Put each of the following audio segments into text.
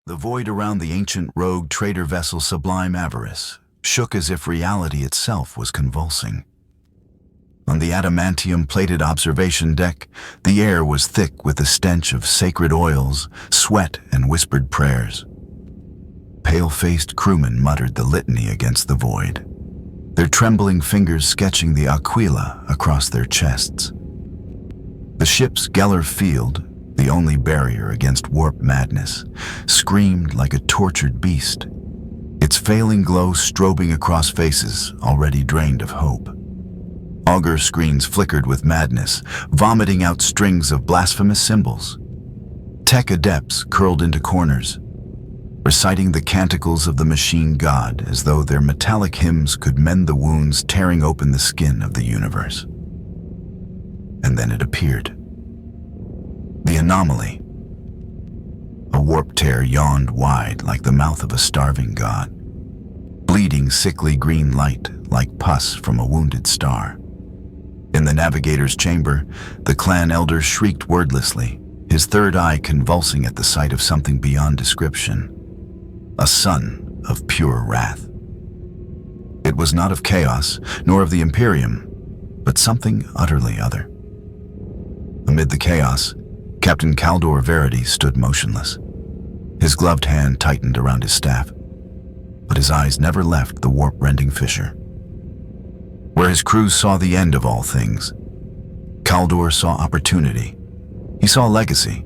The void around the ancient rogue trader vessel Sublime Avarice shook as if reality itself was convulsing. On the adamantium-plated observation deck, the air was thick with the stench of sacred oils, sweat, and whispered prayers. Pale-faced crewmen muttered the litany against the void, their trembling fingers sketching the aquila across their chests. The ship's Geller field, the only barrier against warp madness, screamed like a tortured beast, its failing glow strobing across faces already drained of hope. Augur screens flickered with madness, vomiting out strings of blasphemous symbols. Tech adepts curled into corners, reciting the canticles of the machine god as though their metallic hymns could mend the wounds tearing open the skin of the universe. And then it appeared. The anomaly. A warp tear yawned wide like the mouth of a starving god, bleeding sickly green light like pus from a wounded star. In the navigator's chamber, the clan elder shrieked wordlessly, his third eye convulsing at the sight of something beyond description. A sun of pure wrath. It was not of chaos, nor of the Imperium, but something utterly other. Amid the chaos, Captain Caldor Verity stood motionless. His gloved hand tightened around his staff, but his eyes never left the warp-rending fissure. Where his crews saw the end of all things, Caldor saw opportunity. He saw legacy,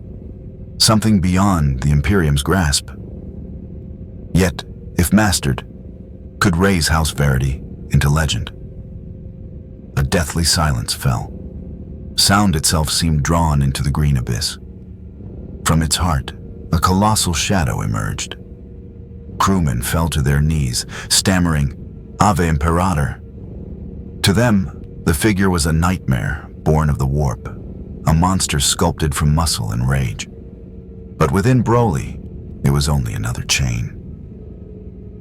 something beyond the Imperium's grasp. Yet, if mastered, could raise House Verity into legend. A deathly silence fell. Sound itself seemed drawn into the green abyss. From its heart, a colossal shadow emerged. Crewmen fell to their knees, stammering, "Ave Imperator." To them, the figure was a nightmare born of the warp, a monster sculpted from muscle and rage. But within Broly, it was only another chain.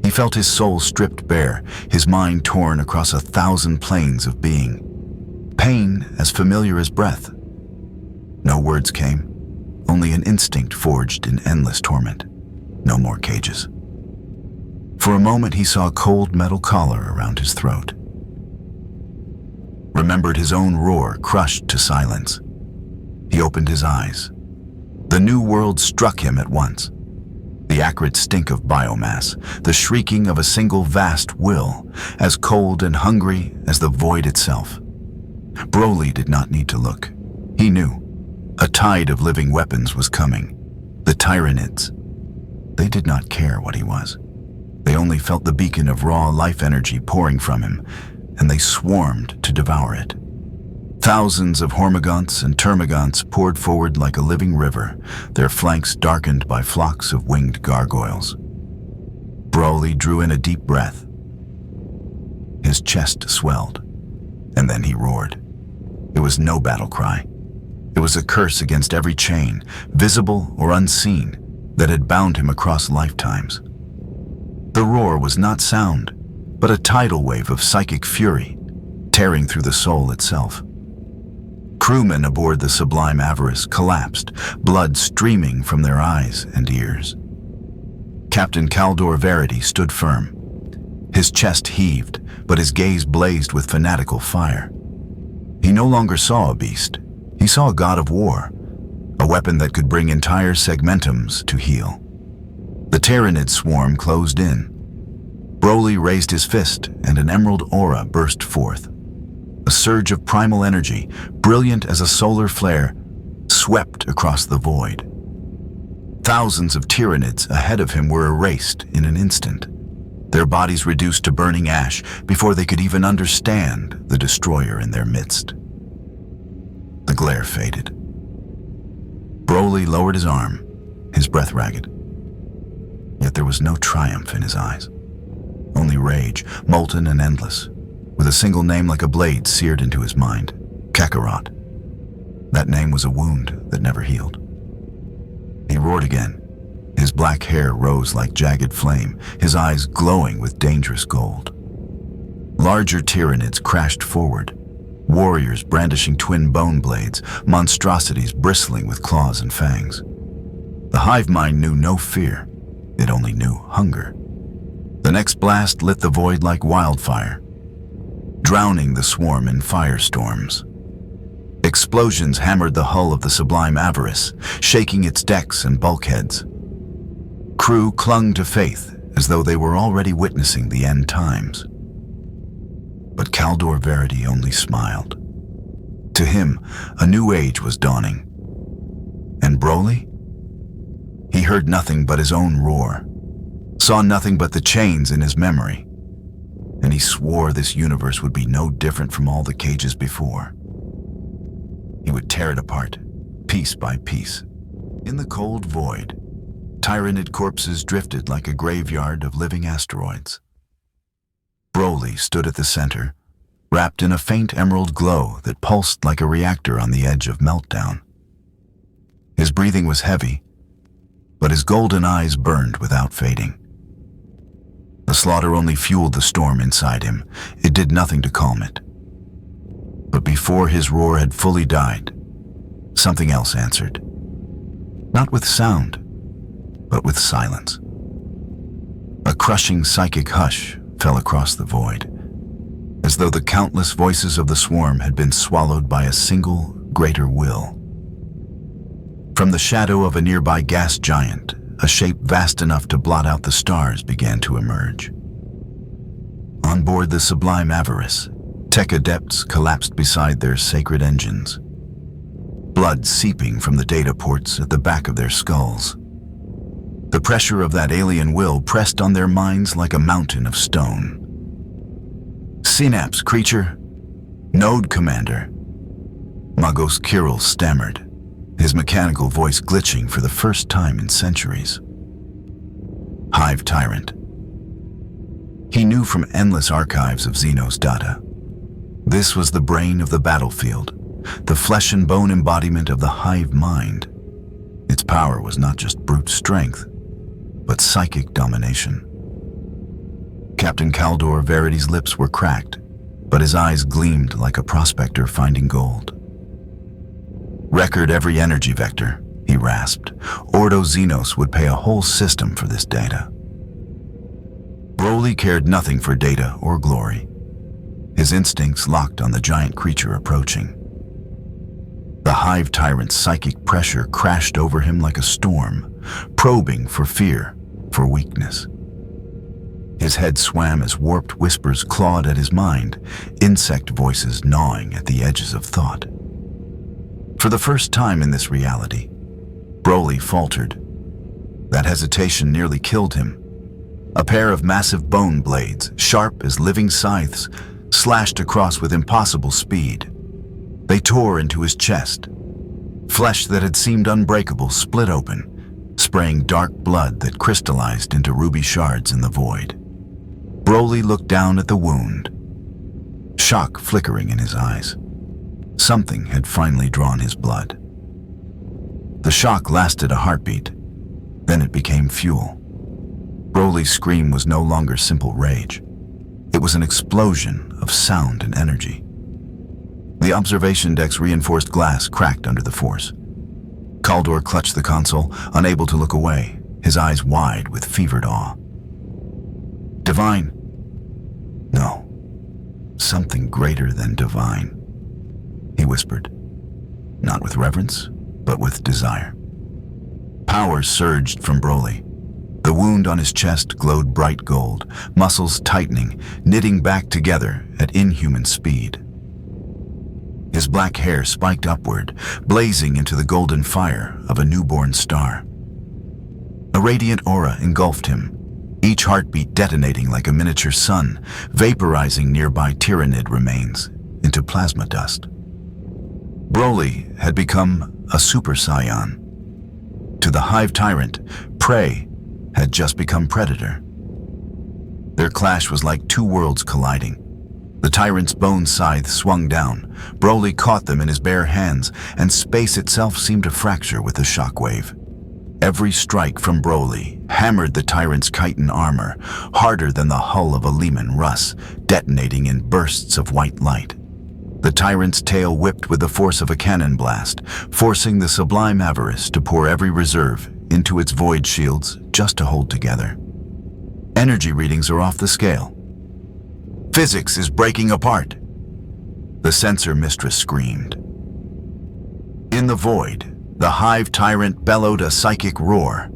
He felt his soul stripped bare, his mind torn across 1,000 planes of being. Pain as familiar as breath. No words came, only an instinct forged in endless torment. No more cages. For a moment he saw a cold metal collar around his throat. Remembered his own roar crushed to silence. He opened his eyes. The new world struck him at once. The acrid stink of biomass, the shrieking of a single vast will, as cold and hungry as the void itself. Broly did not need to look. He knew. A tide of living weapons was coming. The Tyranids. They did not care what he was. They only felt the beacon of raw life energy pouring from him, and they swarmed to devour it. Thousands of Hormagaunts and Termagants poured forward like a living river, their flanks darkened by flocks of winged gargoyles. Broly drew in a deep breath. His chest swelled, and then he roared. It was no battle cry. It was a curse against every chain, visible or unseen, that had bound him across lifetimes. The roar was not sound, but a tidal wave of psychic fury, tearing through the soul itself. Crewmen aboard the Sublime Avarice collapsed, blood streaming from their eyes and ears. Captain Caldor Verity stood firm. His chest heaved, but his gaze blazed with fanatical fire. He no longer saw a beast. He saw a god of war, a weapon that could bring entire segmentums to heel. The Tyranid swarm closed in. Broly raised his fist, and an emerald aura burst forth. A surge of primal energy, brilliant as a solar flare, swept across the void. Thousands of Tyranids ahead of him were erased in an instant, their bodies reduced to burning ash before they could even understand the destroyer in their midst. The glare faded. Broly lowered his arm, his breath ragged. Yet there was no triumph in his eyes. Only rage, molten and endless, with a single name like a blade seared into his mind, Kakarot. That name was a wound that never healed. He roared again. His black hair rose like jagged flame, his eyes glowing with dangerous gold. Larger Tyranids crashed forward, warriors brandishing twin bone blades, monstrosities bristling with claws and fangs. The hive mind knew no fear, It only knew hunger. The next blast lit the void like wildfire, drowning the swarm in firestorms. Explosions hammered the hull of the sublime avarice, shaking its decks and bulkheads. Crew clung to faith as though they were already witnessing the end times. But Caldor Verity only smiled. To him, a new age was dawning. And Broly? He heard nothing but his own roar, saw nothing but the chains in his memory, and he swore this universe would be no different from all the cages before. He would tear it apart, piece by piece. In the cold void, Tyranid corpses drifted like a graveyard of living asteroids. Broly stood at the center, wrapped in a faint emerald glow that pulsed like a reactor on the edge of meltdown. His breathing was heavy, but his golden eyes burned without fading. The slaughter only fueled the storm inside him. It did nothing to calm it. But before his roar had fully died, something else answered. Not with sound, but with silence. A crushing psychic hush fell across the void, as though the countless voices of the swarm had been swallowed by a single, greater will. From the shadow of a nearby gas giant, a shape vast enough to blot out the stars began to emerge. On board the sublime avarice, tech adepts collapsed beside their sacred engines, blood seeping from the data ports at the back of their skulls. The pressure of that alien will pressed on their minds like a mountain of stone. "Synapse, creature. Node commander." Magos Kirill stammered, his mechanical voice glitching for the first time in centuries. Hive Tyrant. He knew from endless archives of Xeno's data. This was the brain of the battlefield, the flesh and bone embodiment of the hive mind. Its power was not just brute strength, but psychic domination. Captain Caldor Verity's lips were cracked, but his eyes gleamed like a prospector finding gold. "Record every energy vector," he rasped. "Ordo Xenos would pay a whole system for this data." Broly cared nothing for data or glory. His instincts locked on the giant creature approaching. The Hive Tyrant's psychic pressure crashed over him like a storm, probing for fear, for weakness. His head swam as warped whispers clawed at his mind, insect voices gnawing at the edges of thought. For the first time in this reality, Broly faltered. That hesitation nearly killed him. A pair of massive bone blades, sharp as living scythes, slashed across with impossible speed. They tore into his chest. Flesh that had seemed unbreakable split open, spraying dark blood that crystallized into ruby shards in the void. Broly looked down at the wound, shock flickering in his eyes. Something had finally drawn his blood. The shock lasted a heartbeat, then it became fuel. Broly's scream was no longer simple rage. It was an explosion of sound and energy. The observation deck's reinforced glass cracked under the force. Caldor clutched the console, unable to look away, his eyes wide with fevered awe. "Divine." No, something greater than divine, he whispered, not with reverence, but with desire. Power surged from Broly. The wound on his chest glowed bright gold, muscles tightening, knitting back together at inhuman speed. His black hair spiked upward, blazing into the golden fire of a newborn star. A radiant aura engulfed him, each heartbeat detonating like a miniature sun, vaporizing nearby Tyranid remains into plasma dust. Broly had become a Super Saiyan. To the Hive Tyrant, prey had just become predator. Their clash was like two worlds colliding. The Tyrant's bone scythe swung down. Broly caught them in his bare hands, and space itself seemed to fracture with the shockwave. Every strike from Broly hammered the Tyrant's chitin armor, harder than the hull of a Lehman Russ, detonating in bursts of white light. The Tyrant's tail whipped with the force of a cannon blast, forcing the sublime avarice to pour every reserve into its void shields just to hold together. Energy readings are off the scale. Physics is breaking apart. The sensor mistress screamed. In the void, the hive tyrant bellowed a psychic roar,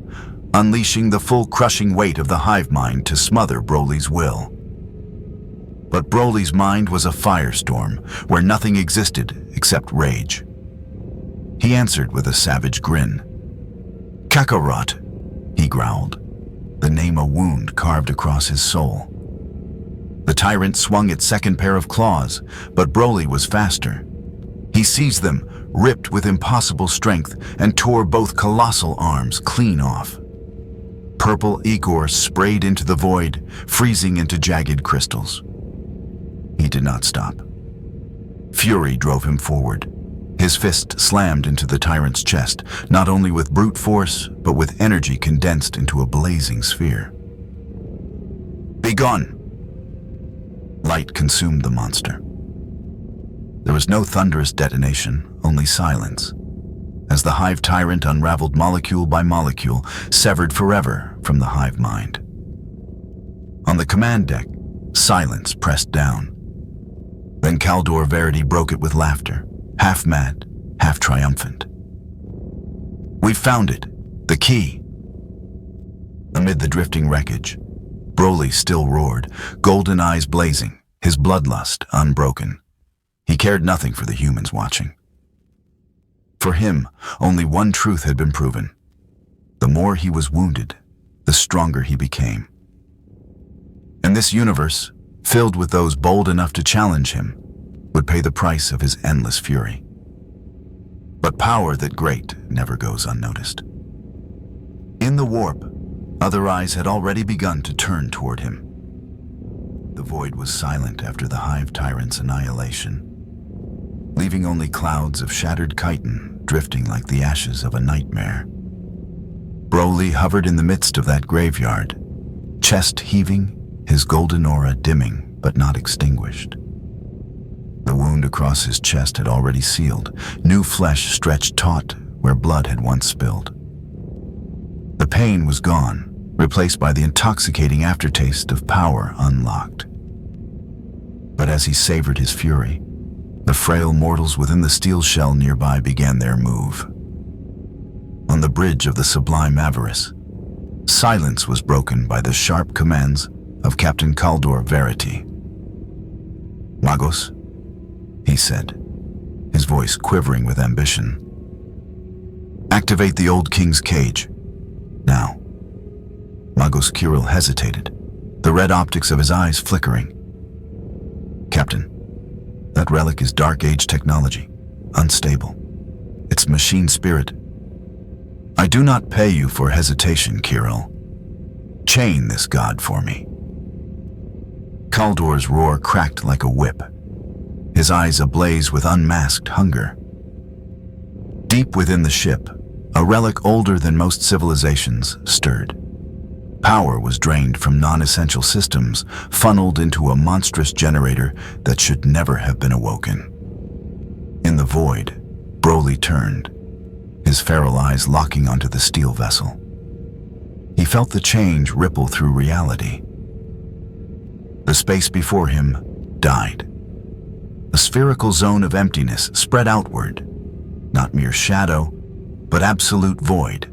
unleashing the full crushing weight of the hive mind to smother Broly's will. But Broly's mind was a firestorm where nothing existed except rage. He answered with a savage grin. Kakarot, he growled, the name a wound carved across his soul. The tyrant swung its second pair of claws, but Broly was faster. He seized them, ripped with impossible strength, and tore both colossal arms clean off. Purple ichor sprayed into the void, freezing into jagged crystals. He did not stop. Fury drove him forward. His fist slammed into the tyrant's chest, not only with brute force, but with energy condensed into a blazing sphere. Begone! Light consumed the monster. There was no thunderous detonation, only silence, as the hive tyrant unraveled molecule by molecule, severed forever from the hive mind. On the command deck, silence pressed down. Then Kaldor Verity broke it with laughter, half mad, half triumphant. "We've found it, the key." Amid the drifting wreckage, Broly still roared, golden eyes blazing, his bloodlust unbroken. He cared nothing for the humans watching. For him, only one truth had been proven. The more he was wounded, the stronger he became. And this universe, filled with those bold enough to challenge him, would pay the price of his endless fury. But power that great never goes unnoticed. In the warp, other eyes had already begun to turn toward him. The void was silent after the hive tyrant's annihilation, leaving only clouds of shattered chitin drifting like the ashes of a nightmare. Broly hovered in the midst of that graveyard, chest heaving, his golden aura dimming but not extinguished. The wound across his chest had already sealed, new flesh stretched taut where blood had once spilled. The pain was gone, replaced by the intoxicating aftertaste of power unlocked. But as he savored his fury, the frail mortals within the steel shell nearby began their move. On the bridge of the sublime avarice, silence was broken by the sharp commands of Captain Kaldor Verity. "Magos," he said, his voice quivering with ambition. "Activate the old king's cage. Now." Magos Kirill hesitated, the red optics of his eyes flickering. "Captain, that relic is Dark Age technology, unstable. It's machine spirit." "I do not pay you for hesitation, Kirill. Chain this god for me." Kaldor's roar cracked like a whip, his eyes ablaze with unmasked hunger. Deep within the ship, a relic older than most civilizations stirred. Power was drained from non-essential systems, funneled into a monstrous generator that should never have been awoken. In the void, Broly turned, his feral eyes locking onto the steel vessel. He felt the change ripple through reality. The space before him died. A spherical zone of emptiness spread outward, not mere shadow, but absolute void.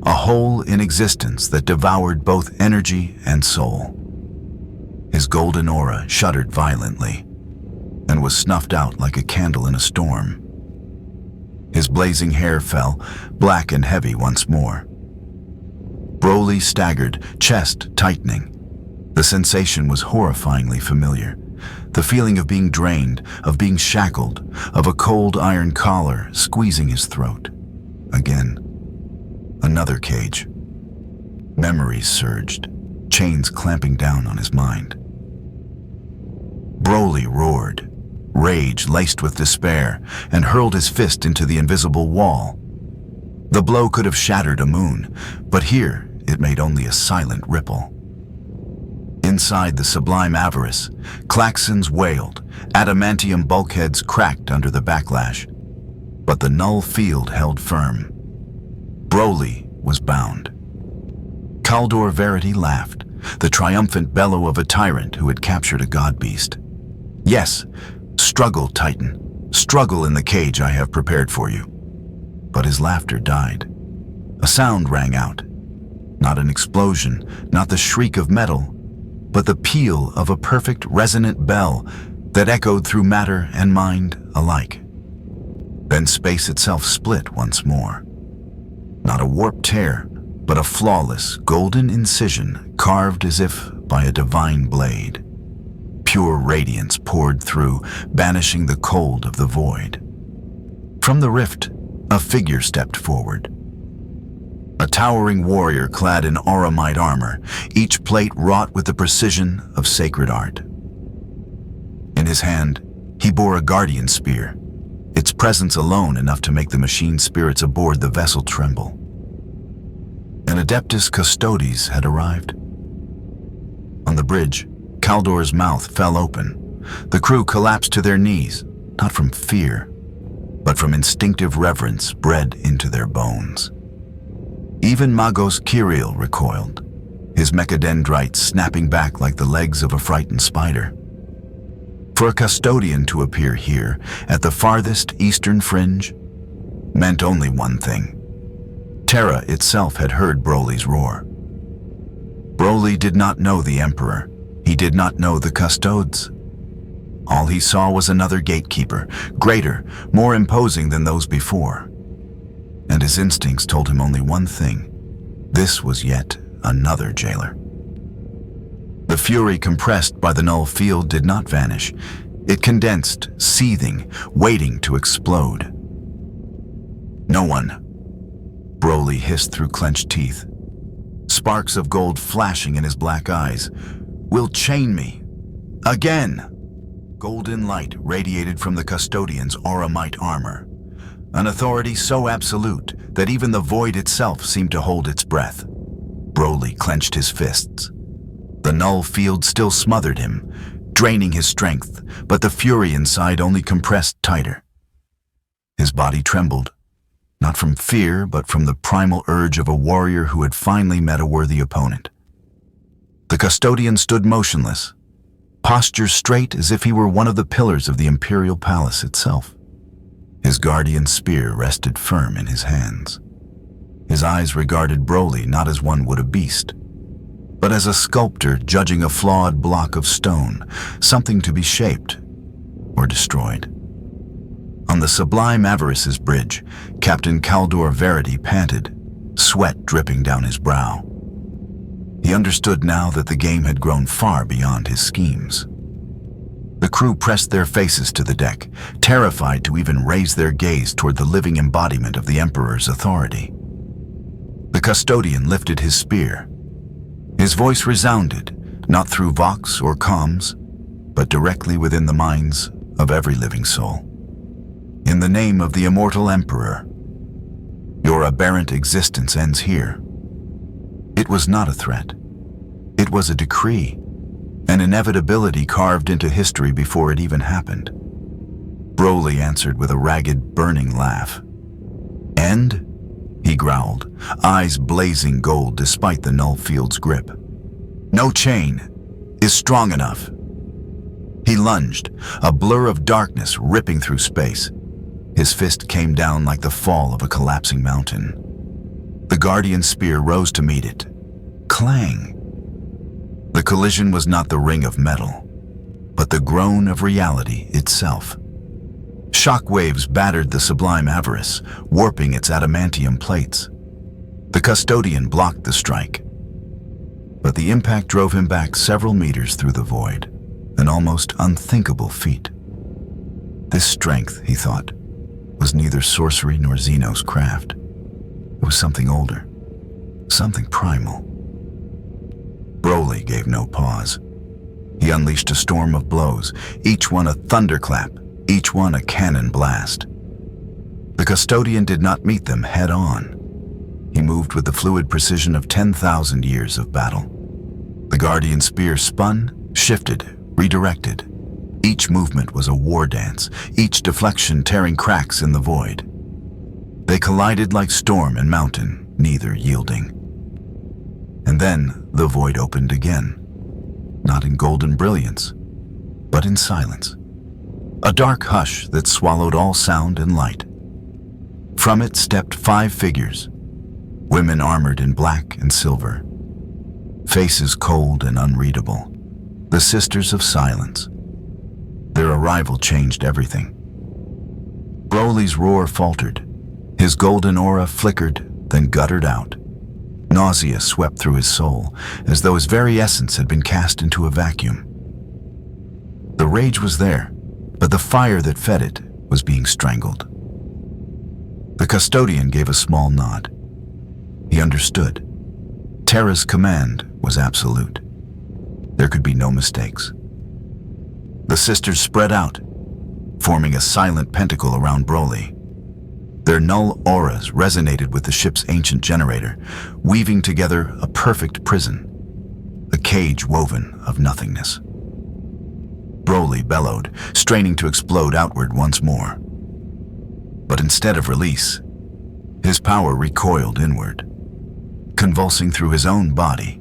A hole in existence that devoured both energy and soul. His golden aura shuddered violently and was snuffed out like a candle in a storm. His blazing hair fell, black and heavy once more. Broly staggered, chest tightening. The sensation was horrifyingly familiar. The feeling of being drained, of being shackled, of a cold iron collar squeezing his throat. Again. Another cage. Memories surged, chains clamping down on his mind. Broly roared, rage laced with despair, and hurled his fist into the invisible wall. The blow could have shattered a moon, but here it made only a silent ripple. Inside the sublime avarice, klaxons wailed, adamantium bulkheads cracked under the backlash. But the null field held firm. Broly was bound. Kaldor Verity laughed, the triumphant bellow of a tyrant who had captured a god beast. "Yes, struggle, Titan. Struggle in the cage I have prepared for you." But his laughter died. A sound rang out. Not an explosion, not the shriek of metal, but the peal of a perfect resonant bell that echoed through matter and mind alike. Then space itself split once more. Not a warped tear, but a flawless, golden incision carved as if by a divine blade. Pure radiance poured through, banishing the cold of the void. From the rift, a figure stepped forward. A towering warrior clad in auramite armor, each plate wrought with the precision of sacred art. In his hand, he bore a guardian spear, its presence alone enough to make the machine spirits aboard the vessel tremble. An Adeptus Custodes had arrived. On the bridge, Kaldor's mouth fell open. The crew collapsed to their knees, not from fear, but from instinctive reverence bred into their bones. Even Magos Kiriel recoiled, his mechadendrites snapping back like the legs of a frightened spider. For a custodian to appear here, at the farthest eastern fringe, meant only one thing. Terra itself had heard Broly's roar. Broly did not know the Emperor. He did not know the Custodes. All he saw was another gatekeeper, greater, more imposing than those before. And his instincts told him only one thing. This was yet another jailer. The fury compressed by the null field did not vanish. It condensed, seething, waiting to explode. "No one," Broly hissed through clenched teeth, sparks of gold flashing in his black eyes, "will chain me. Again!" Golden light radiated from the custodian's auramite armor, an authority so absolute that even the void itself seemed to hold its breath. Broly clenched his fists. The null field still smothered him, draining his strength, but the fury inside only compressed tighter. His body trembled, not from fear, but from the primal urge of a warrior who had finally met a worthy opponent. The custodian stood motionless, posture straight as if he were one of the pillars of the Imperial Palace itself. His guardian spear rested firm in his hands. His eyes regarded Broly not as one would a beast, but as a sculptor judging a flawed block of stone, something to be shaped or destroyed. On the sublime Avarice's bridge, Captain Kaldor Verity panted, sweat dripping down his brow. He understood now that the game had grown far beyond his schemes. The crew pressed their faces to the deck, terrified to even raise their gaze toward the living embodiment of the Emperor's authority. The custodian lifted his spear. His voice resounded, not through vox or comms, but directly within the minds of every living soul. "In the name of the immortal Emperor, your aberrant existence ends here." It was not a threat. It was a decree, an inevitability carved into history before it even happened. Broly answered with a ragged, burning laugh. "End?" he growled, eyes blazing gold despite the null field's grip. "No chain is strong enough." He lunged, a blur of darkness ripping through space. His fist came down like the fall of a collapsing mountain. The guardian spear rose to meet it. Clang! The collision was not the ring of metal, but the groan of reality itself. Shock waves battered the sublime Avarice, warping its adamantium plates. The custodian blocked the strike, but the impact drove him back several meters through the void, an almost unthinkable feat. This strength, he thought, was neither sorcery nor Xeno's craft. It was something older, something primal. Broly gave no pause. He unleashed a storm of blows, each one a thunderclap, each one a cannon blast. The custodian did not meet them head-on. He moved with the fluid precision of 10,000 years of battle. The guardian spear spun, shifted, redirected. Each movement was a war dance, each deflection tearing cracks in the void. They collided like storm and mountain, neither yielding. And then the void opened again, not in golden brilliance, but in silence. A dark hush that swallowed all sound and light. From it stepped 5 figures, women armored in black and silver, faces cold and unreadable, the Sisters of Silence. Their arrival changed everything. Broly's roar faltered. His golden aura flickered, then guttered out. Nausea swept through his soul, as though his very essence had been cast into a vacuum. The rage was there, but the fire that fed it was being strangled. The custodian gave a small nod. He understood. Terra's command was absolute. There could be no mistakes. The sisters spread out, forming a silent pentacle around Broly. Their null auras resonated with the ship's ancient generator, weaving together a perfect prison, a cage woven of nothingness. Broly bellowed, straining to explode outward once more. But instead of release, his power recoiled inward, convulsing through his own body.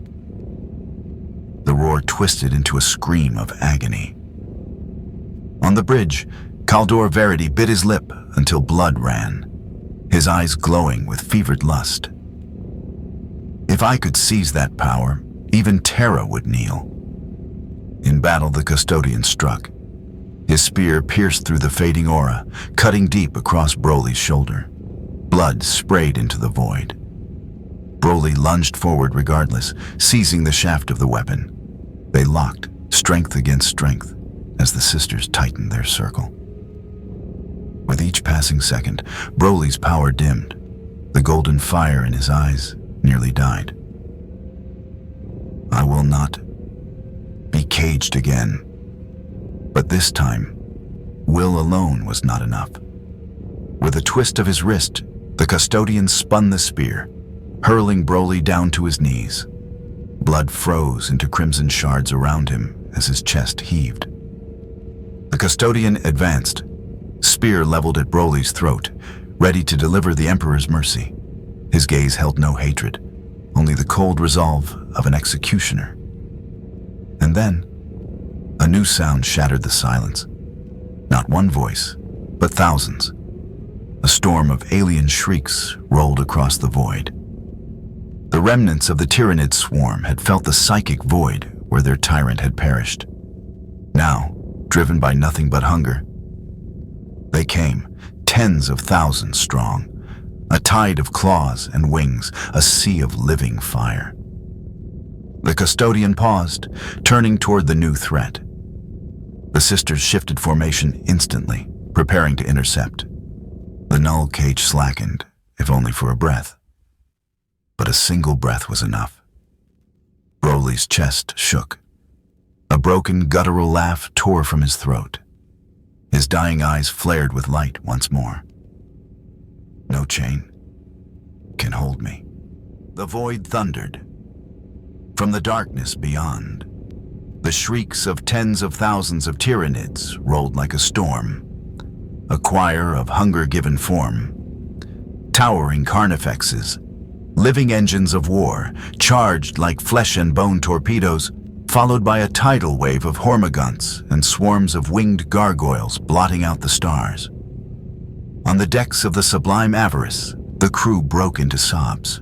The roar twisted into a scream of agony. On the bridge, Kaldor Verity bit his lip until blood ran, his eyes glowing with fevered lust. If I could seize that power, even Terra would kneel. In battle, the custodian struck. His spear pierced through the fading aura, cutting deep across Broly's shoulder. Blood sprayed into the void. Broly lunged forward regardless, seizing the shaft of the weapon. They locked, strength against strength, as the sisters tightened their circle. With each passing second, Broly's power dimmed. The golden fire in his eyes nearly died. I will not be caged again. But this time, will alone was not enough. With a twist of his wrist, the custodian spun the spear, hurling Broly down to his knees. Blood froze into crimson shards around him as his chest heaved. The custodian advanced, spear leveled at Broly's throat, ready to deliver the Emperor's mercy. His gaze held no hatred, only the cold resolve of an executioner. And then, a new sound shattered the silence. Not one voice, but thousands. A storm of alien shrieks rolled across the void. The remnants of the Tyranid swarm had felt the psychic void where their tyrant had perished. Now, driven by nothing but hunger, they came, tens of thousands strong, a tide of claws and wings, a sea of living fire. The custodian paused, turning toward the new threat. The sisters shifted formation instantly, preparing to intercept. The null cage slackened, if only for a breath. But a single breath was enough. Broly's chest shook. A broken, guttural laugh tore from his throat. His dying eyes flared with light once more. No chain can hold me. The void thundered. From the darkness beyond, the shrieks of tens of thousands of Tyranids rolled like a storm, a choir of hunger-given form. Towering carnifexes, living engines of war, charged like flesh-and-bone torpedoes, followed by a tidal wave of hormagaunts and swarms of winged gargoyles blotting out the stars. On the decks of the Sublime Avarice, the crew broke into sobs.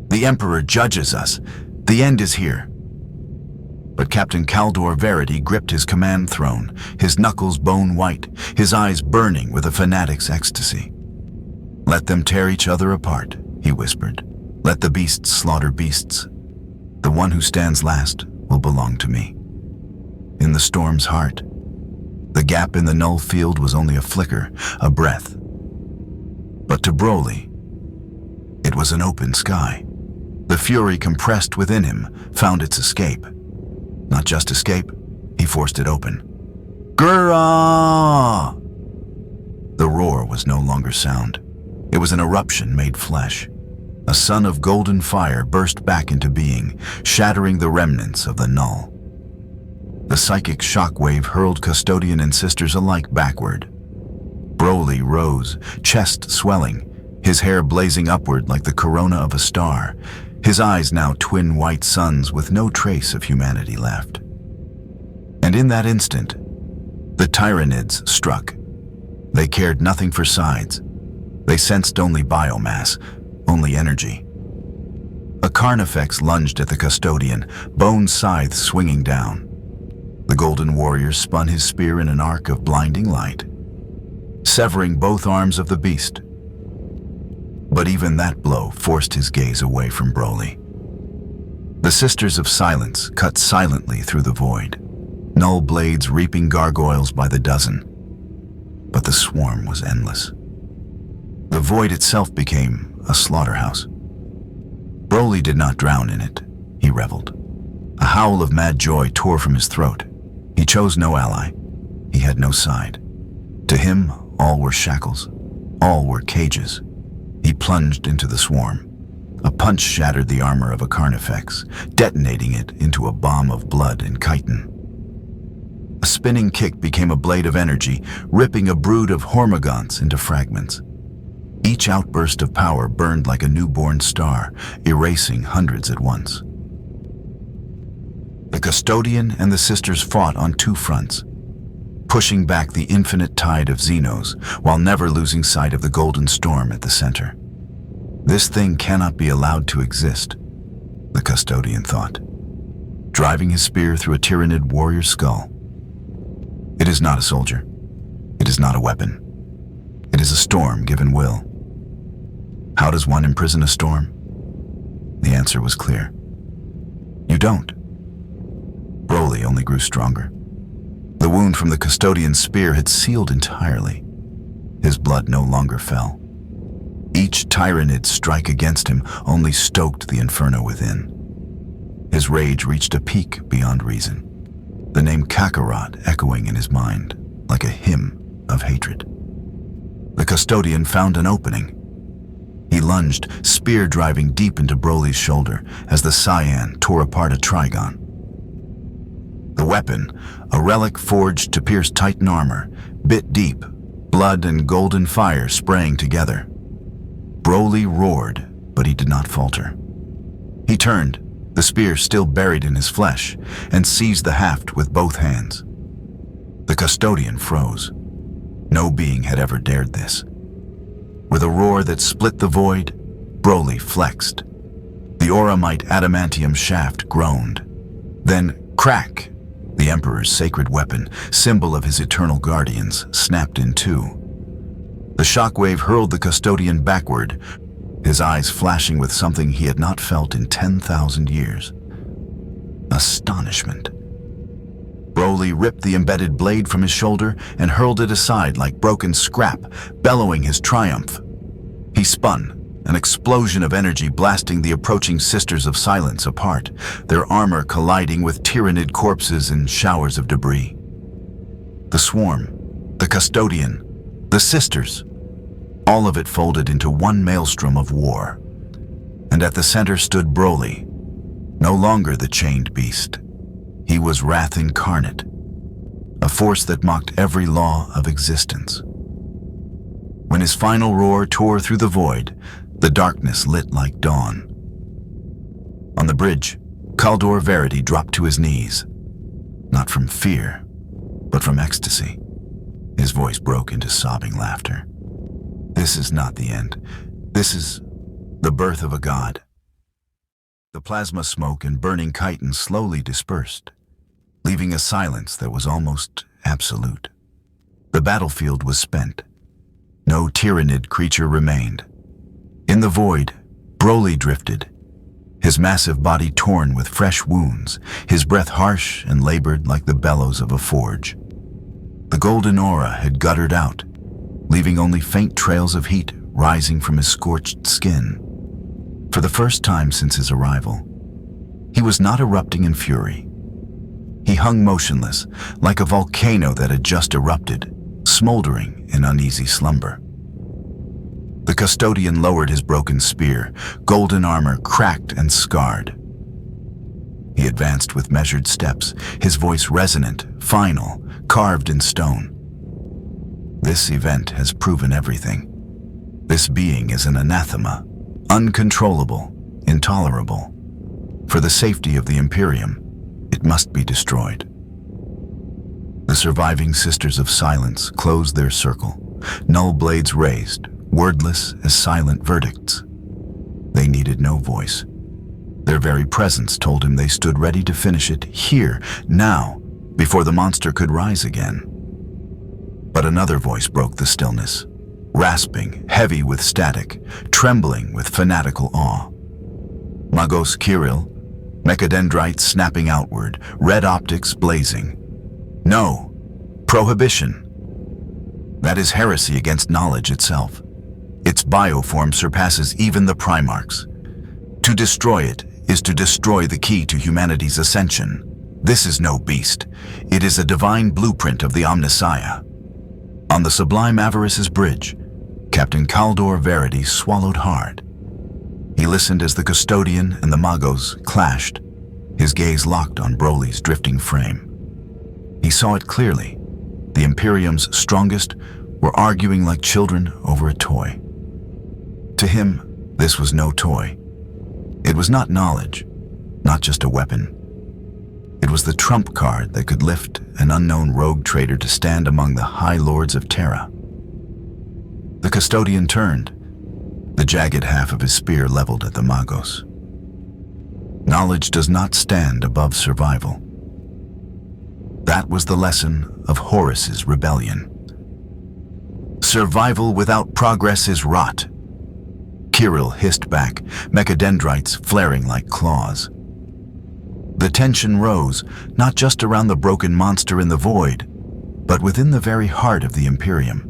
The Emperor judges us. The end is here. But Captain Kaldor Verity gripped his command throne, his knuckles bone white, his eyes burning with a fanatic's ecstasy. Let them tear each other apart, he whispered. Let the beasts slaughter beasts. The one who stands last will belong to me. In the storm's heart, the gap in the null field was only a flicker, a breath. But to Broly, it was an open sky. The fury compressed within him found its escape. Not just escape, he forced it open. Grrrah! The roar was no longer sound. It was an eruption made flesh. A sun of golden fire burst back into being, shattering the remnants of the null. The psychic shockwave hurled custodian and sisters alike backward. Broly rose, chest swelling, his hair blazing upward like the corona of a star, his eyes now twin white suns with no trace of humanity left. And in that instant, the Tyranids struck. They cared nothing for sides. They sensed only biomass, only energy. A Carnifex lunged at the Custodian, bone scythe swinging down. The Golden Warrior spun his spear in an arc of blinding light, severing both arms of the beast. But even that blow forced his gaze away from Broly. The Sisters of Silence cut silently through the void, null blades reaping gargoyles by the dozen. But the swarm was endless. The void itself became a slaughterhouse. Broly did not drown in it. He reveled. A howl of mad joy tore from his throat. He chose no ally. He had no side. To him, all were shackles. All were cages. He plunged into the swarm. A punch shattered the armor of a Carnifex, detonating it into a bomb of blood and chitin. A spinning kick became a blade of energy, ripping a brood of Hormagaunts into fragments. Each outburst of power burned like a newborn star, erasing hundreds at once. The Custodian and the Sisters fought on two fronts, pushing back the infinite tide of Xenos while never losing sight of the golden storm at the center. This thing cannot be allowed to exist, the Custodian thought, driving his spear through a Tyranid warrior's skull. It is not a soldier. It is not a weapon. It is a storm given will. How does one imprison a storm? The answer was clear. You don't. Broly only grew stronger. The wound from the Custodian's spear had sealed entirely. His blood no longer fell. Each Tyranid strike against him only stoked the inferno within. His rage reached a peak beyond reason, the name Kakarot echoing in his mind like a hymn of hatred. The Custodian found an opening. He lunged, spear driving deep into Broly's shoulder as the Saiyan tore apart a Trigon. The weapon, a relic forged to pierce Titan armor, bit deep, blood and golden fire spraying together. Broly roared, but he did not falter. He turned, the spear still buried in his flesh, and seized the haft with both hands. The Custodian froze. No being had ever dared this. With a roar that split the void, Broly flexed. The Auramite adamantium shaft groaned. Then, crack! The Emperor's sacred weapon, symbol of his eternal guardians, snapped in two. The shockwave hurled the Custodian backward, his eyes flashing with something he had not felt in 10,000 years. Astonishment. Broly ripped the embedded blade from his shoulder and hurled it aside like broken scrap, bellowing his triumph. He spun, an explosion of energy blasting the approaching Sisters of Silence apart, their armor colliding with Tyranid corpses and showers of debris. The swarm, the Custodian, the Sisters, all of it folded into one maelstrom of war. And at the center stood Broly, no longer the chained beast. He was wrath incarnate, a force that mocked every law of existence. When his final roar tore through the void, the darkness lit like dawn. On the bridge, Kaldor Verity dropped to his knees, not from fear, but from ecstasy. His voice broke into sobbing laughter. This is not the end. This is the birth of a god. The plasma smoke and burning chitin slowly dispersed, leaving a silence that was almost absolute. The battlefield was spent. No Tyranid creature remained. In the void, Broly drifted, his massive body torn with fresh wounds, his breath harsh and labored like the bellows of a forge. The golden aura had guttered out, leaving only faint trails of heat rising from his scorched skin. For the first time since his arrival, he was not erupting in fury. He hung motionless, like a volcano that had just erupted, smoldering in uneasy slumber. The Custodian lowered his broken spear, golden armor cracked and scarred. He advanced with measured steps, his voice resonant, final, carved in stone. This event has proven everything. This being is an anathema, uncontrollable, intolerable. For the safety of the Imperium, it must be destroyed. The surviving Sisters of Silence closed their circle, null blades raised, wordless as silent verdicts. They needed no voice. Their very presence told him they stood ready to finish it here, now, before the monster could rise again. But another voice broke the stillness, rasping, heavy with static, trembling with fanatical awe. Magos Kirill, mechadendrites snapping outward, red optics blazing. No, prohibition. That is heresy against knowledge itself. Its bioform surpasses even the Primarchs. To destroy it is to destroy the key to humanity's ascension. This is no beast. It is a divine blueprint of the Omnissiah. On the Sublime Avarice's bridge, Captain Kaldor Verity swallowed hard. He listened as the Custodian and the Magos clashed, his gaze locked on Broly's drifting frame. He saw it clearly. The Imperium's strongest were arguing like children over a toy. To him, this was no toy. It was not knowledge, not just a weapon. It was the trump card that could lift an unknown rogue trader to stand among the High Lords of Terra. The Custodian turned, the jagged half of his spear leveled at the Magos. Knowledge does not stand above survival. That was the lesson of Horus's rebellion. Survival without progress is rot. Kirill hissed back, mechadendrites flaring like claws. The tension rose, not just around the broken monster in the void, but within the very heart of the Imperium,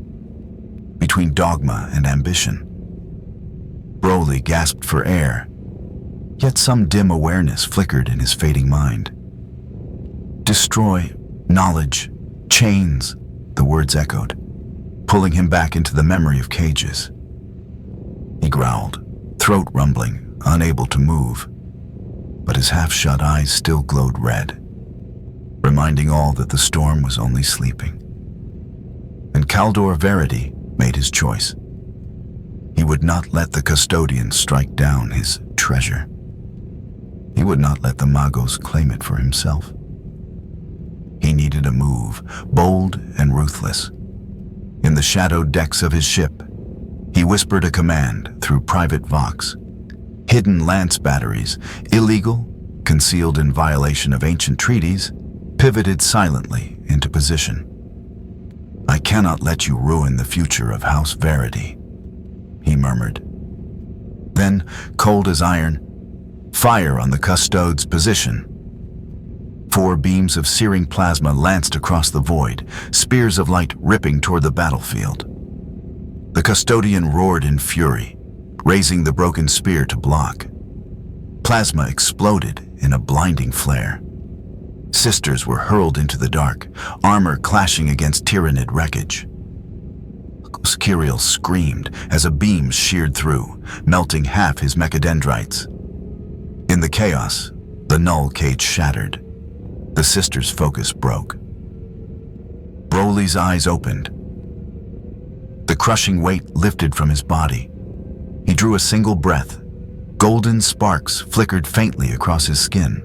between dogma and ambition. Broly gasped for air, yet some dim awareness flickered in his fading mind. Destroy, knowledge, chains, the words echoed, pulling him back into the memory of cages. He growled, throat rumbling, unable to move, but his half-shut eyes still glowed red, reminding all that the storm was only sleeping. And Kaldor Verity made his choice. He would not let the Custodian strike down his treasure. He would not let the Magos claim it for himself. He needed a move, bold and ruthless. In the shadowed decks of his ship, he whispered a command through private vox. Hidden lance batteries, illegal, concealed in violation of ancient treaties, pivoted silently into position. I cannot let you ruin the future of House Verity, he murmured. Then, cold as iron, fire on the Custodes' position. 4 beams of searing plasma lanced across the void, spears of light ripping toward the battlefield. The Custodian roared in fury, raising the broken spear to block. Plasma exploded in a blinding flare. Sisters were hurled into the dark, armor clashing against Tyranid wreckage. Kirill screamed as a beam sheared through, melting half his mechadendrites. In the chaos, the null cage shattered. The Sisters' focus broke. Broly's eyes opened. The crushing weight lifted from his body. He drew a single breath. Golden sparks flickered faintly across his skin.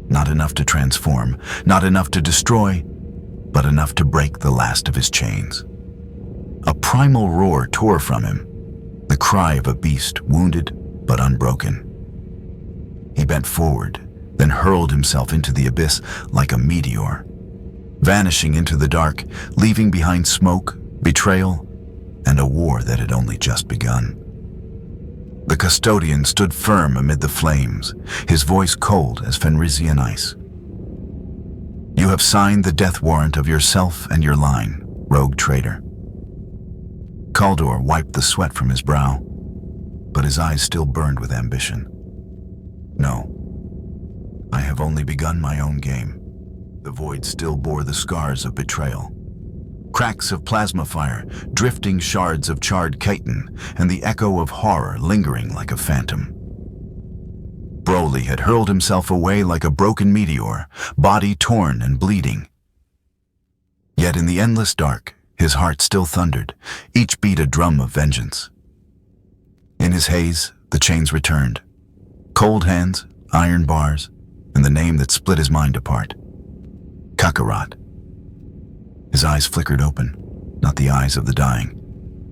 Not enough to transform, not enough to destroy, but enough to break the last of his chains. A primal roar tore from him, the cry of a beast wounded but unbroken. He bent forward, then hurled himself into the abyss like a meteor, vanishing into the dark, leaving behind smoke, betrayal, and a war that had only just begun. The Custodian stood firm amid the flames, his voice cold as Fenrisian ice. You have signed the death warrant of yourself and your line, rogue traitor. Kaldor wiped the sweat from his brow, but his eyes still burned with ambition. No, I have only begun my own game. The void still bore the scars of betrayal. Cracks of plasma fire, drifting shards of charred chitin, and the echo of horror lingering like a phantom. Broly had hurled himself away like a broken meteor, body torn and bleeding. Yet in the endless dark, his heart still thundered, each beat a drum of vengeance. In his haze, the chains returned, Cold hands, iron bars, and the name that split his mind apart. Kakarot. His eyes flickered open, not the eyes of the dying,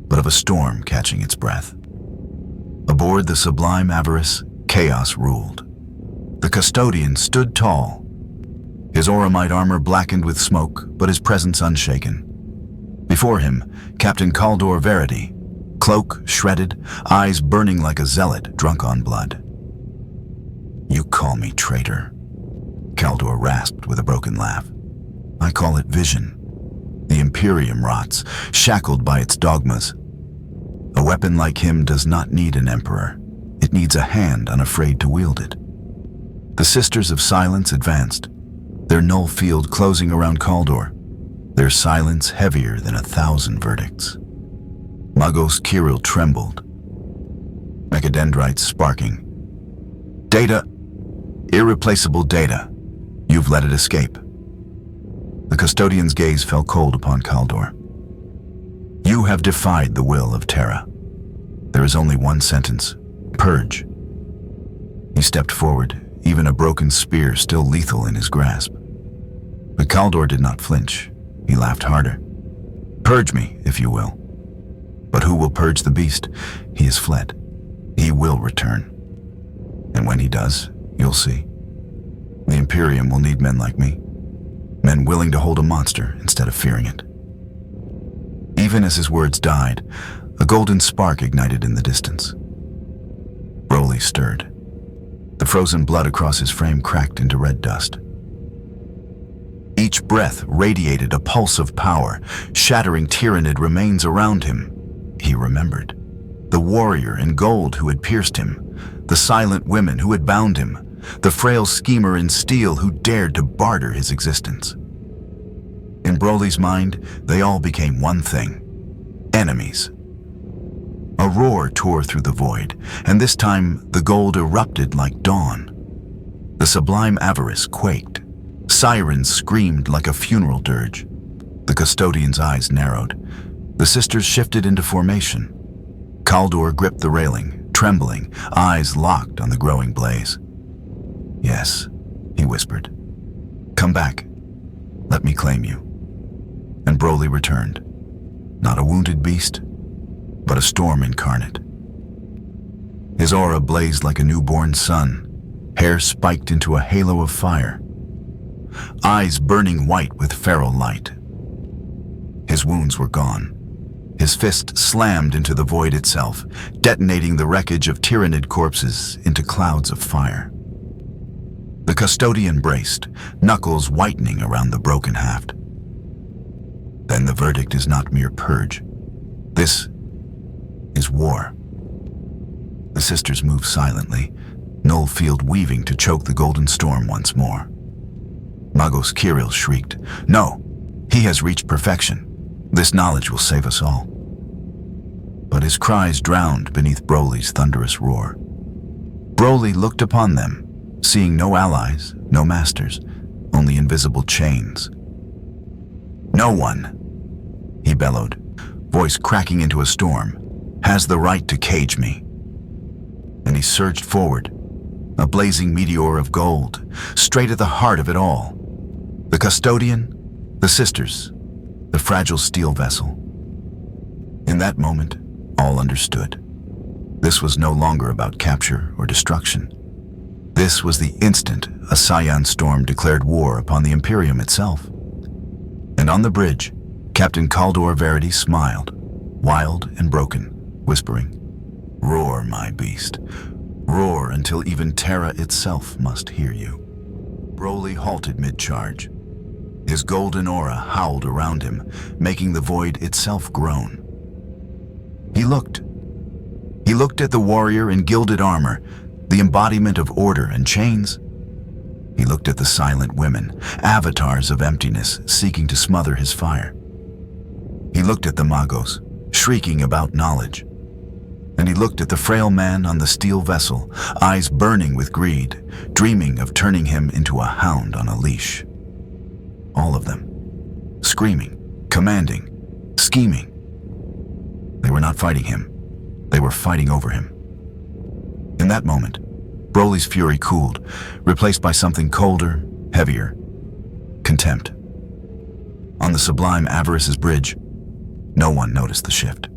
but of a storm catching its breath. Aboard the sublime Avarice, chaos ruled. The custodian stood tall, his auramite armor blackened with smoke, but his presence unshaken. Before him, Captain Kaldor Verity, cloak shredded, eyes burning like a zealot drunk on blood. "You call me traitor," Kaldor rasped with a broken laugh. "I call it vision. The Imperium rots, shackled by its dogmas. A weapon like him does not need an emperor. It needs a hand unafraid to wield it." The Sisters of Silence advanced, their null field closing around Kaldor, their silence heavier than 1,000 verdicts. Magos Kirill trembled, mechadendrites sparking. "Data, irreplaceable data. You've let it escape." The custodian's gaze fell cold upon Kaldor. "You have defied the will of Terra. There is only one sentence: purge." He stepped forward, even a broken spear still lethal in his grasp. But Kaldor did not flinch. He laughed harder. "Purge me, if you will. But who will purge the beast? He has fled. He will return. And when he does, you'll see. The Imperium will need men like me. Men willing to hold a monster instead of fearing it." Even as his words died, a golden spark ignited in the distance. Broly stirred. The frozen blood across his frame cracked into red dust. Each breath radiated a pulse of power, shattering Tyranid remains around him. He remembered. The warrior in gold who had pierced him, the silent women who had bound him, the frail schemer in steel who dared to barter his existence. In Broly's mind, they all became one thing: enemies. A roar tore through the void, and this time the gold erupted like dawn. The sublime Avarice quaked. Sirens screamed like a funeral dirge. The custodian's eyes narrowed. The sisters shifted into formation. Kaldor gripped the railing, trembling, eyes locked on the growing blaze. "Yes," he whispered. "Come back. Let me claim you." And Broly returned. Not a wounded beast, but a storm incarnate. His aura blazed like a newborn sun, hair spiked into a halo of fire, eyes burning white with feral light. His wounds were gone. His fist slammed into the void itself, detonating the wreckage of Tyranid corpses into clouds of fire. The custodian braced, knuckles whitening around the broken haft. Then the verdict is not mere purge. This is war. The sisters moved silently, null field weaving to choke the golden storm once more. Magos Kirill shrieked, "No! He has reached perfection. This knowledge will save us all." But his cries drowned beneath Broly's thunderous roar. Broly looked upon them, seeing no allies, no masters, only invisible chains. "No one," he bellowed, voice cracking into a storm, "has the right to cage me." And he surged forward, a blazing meteor of gold, straight at the heart of it all. The custodian, the sisters, the fragile steel vessel. In that moment, all understood. This was no longer about capture or destruction. This was the instant a Saiyan storm declared war upon the Imperium itself. And on the bridge, Captain Kaldor Verity smiled, wild and broken, whispering, "Roar, my beast. Roar until even Terra itself must hear you." Broly halted mid-charge. His golden aura howled around him, making the void itself groan. He looked. He looked at the warrior in gilded armor, the embodiment of order and chains. He looked at the silent women, avatars of emptiness seeking to smother his fire. He looked at the Magos, shrieking about knowledge. And he looked at the frail man on the steel vessel, eyes burning with greed, dreaming of turning him into a hound on a leash. All of them, screaming, commanding, scheming. They were not fighting him. They were fighting over him. In that moment, Broly's fury cooled, replaced by something colder, heavier. Contempt. On the sublime Avarice's bridge, no one noticed the shift.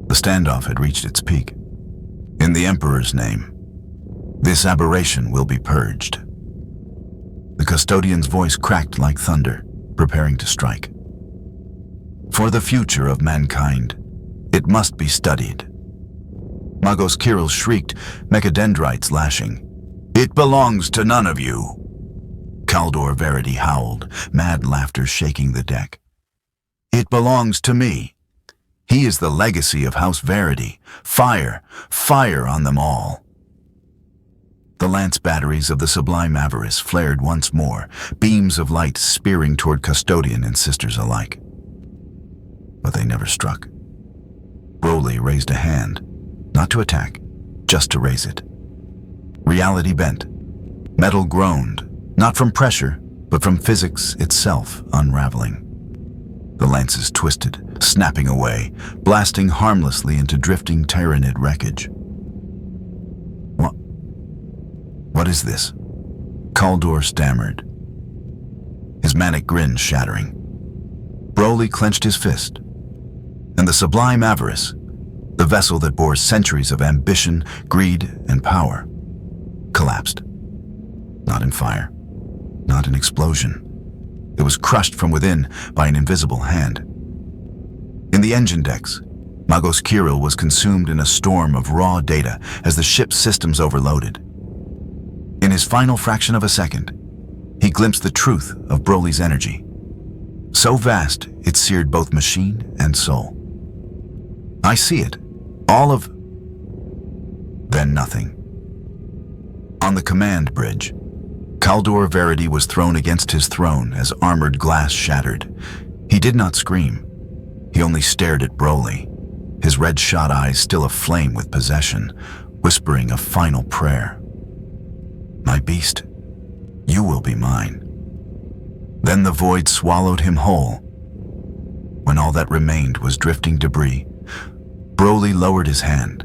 The standoff had reached its peak. In the Emperor's name, this aberration will be purged. The custodian's voice cracked like thunder, preparing to strike. For the future of mankind, it must be studied. Magos Kirill shrieked, mechadendrites lashing. It belongs to none of you. Kaldor Verity howled, mad laughter shaking the deck. It belongs to me. He is the legacy of House Verity. Fire, fire on them all. The lance batteries of the sublime Avarice flared once more, beams of light spearing toward custodian and sisters alike. But they never struck. Broly raised a hand, not to attack, just to raise it. Reality bent. Metal groaned, not from pressure, but from physics itself unraveling. The lances twisted, snapping away, blasting harmlessly into drifting Tyranid wreckage. What is this? Kaldor stammered, his manic grin shattering. Broly clenched his fist, and the sublime Avarice, the vessel that bore centuries of ambition, greed, and power, collapsed. Not in fire, not in explosion. It was crushed from within by an invisible hand. In the engine decks, Magos Kirill was consumed in a storm of raw data as the ship's systems overloaded. In his final fraction of a second, he glimpsed the truth of Broly's energy. So vast, it seared both machine and soul. I see it. All of... Then nothing. On the command bridge, Kaldor Verity was thrown against his throne as armored glass shattered. He did not scream. He only stared at Broly, his red-shot eyes still aflame with possession, whispering a final prayer. My beast, you will be mine. Then the void swallowed him whole. When all that remained was drifting debris, Broly lowered his hand.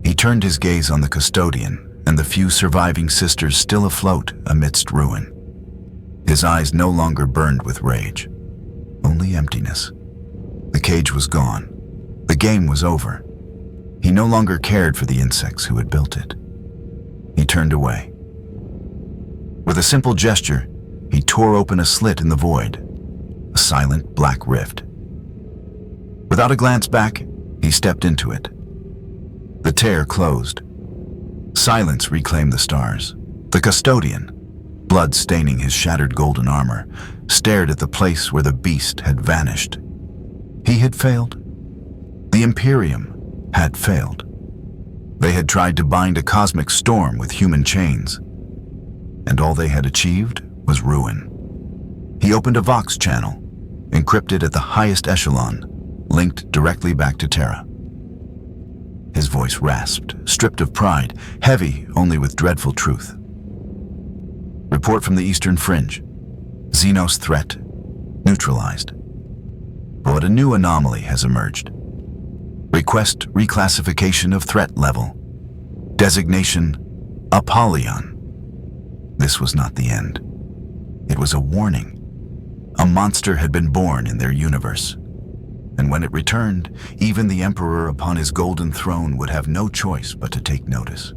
He turned his gaze on the custodian and the few surviving sisters still afloat amidst ruin. His eyes no longer burned with rage, only emptiness. The cage was gone. The game was over. He no longer cared for the insects who had built it. He turned away. With a simple gesture, he tore open a slit in the void, a silent black rift. Without a glance back, he stepped into it. The tear closed. Silence reclaimed the stars. The custodian, blood staining his shattered golden armor, stared at the place where the beast had vanished. He had failed. The Imperium had failed. They had tried to bind a cosmic storm with human chains, and all they had achieved was ruin. He opened a Vox channel, encrypted at the highest echelon, linked directly back to Terra. His voice rasped, stripped of pride, heavy only with dreadful truth. Report from the Eastern Fringe. Xenos threat neutralized. But a new anomaly has emerged. Request reclassification of threat level. Designation Apollyon. This was not the end. It was a warning. A monster had been born in their universe. And when it returned, even the Emperor upon his golden throne would have no choice but to take notice.